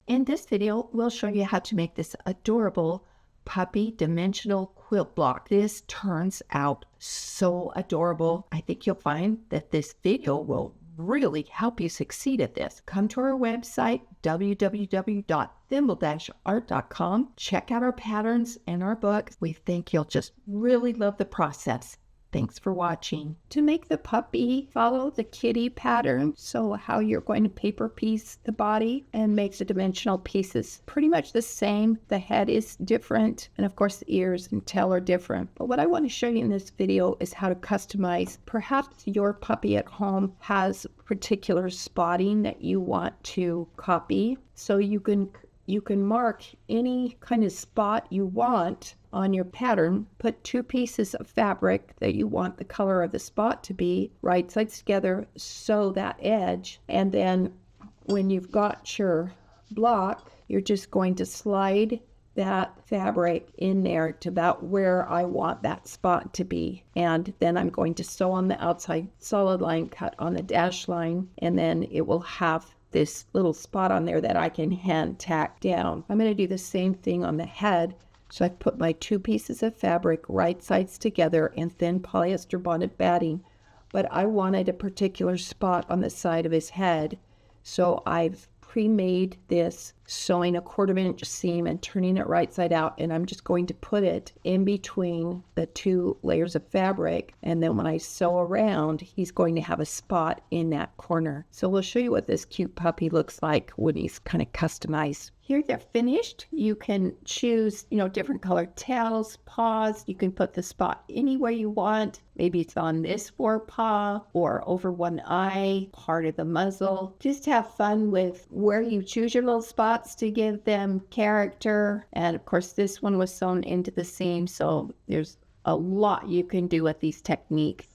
In this video, we'll show you how to make this adorable puppy dimensional quilt block. This turns out so adorable. I think you'll find that this video will really help you succeed at this. Come to our website, www.thimble-art.com. Check out our patterns and our books. We think you'll just really love the process. Thanks for watching. To make the puppy, follow the kitty pattern. So how you're going to paper piece the body and make the dimensional pieces pretty much the same. The head is different, and of course the ears and tail are different. But what I want to show you in this video is how to customize. Perhaps your puppy at home has particular spotting that you want to copy. So you can mark any kind of spot you want on your pattern. Put two pieces of fabric that you want the color of the spot to be, right sides together, sew that edge, and then when you've got your block, you're just going to slide that fabric in there to about where I want that spot to be. And then I'm going to sew on the outside solid line, cut on the dash line, and then it will have this little spot on there that I can hand tack down. I'm going to do the same thing on the head. So I've put my two pieces of fabric right sides together and thin polyester bonded batting, but I wanted a particular spot on the side of his head. So I've pre-made this, sewing a 1/4 inch seam and turning it right side out, and I'm just going to put it in between the two layers of fabric, and then when I sew around, he's going to have a spot in that corner. So we'll show you what this cute puppy looks like when he's kind of customized. Here they're finished. You can choose, different colored tails, paws. You can put the spot anywhere you want. Maybe it's on this forepaw or over one eye, part of the muzzle. Just have fun with where you choose your little spots to give them character. And of course, this one was sewn into the seam, so there's a lot you can do with these techniques.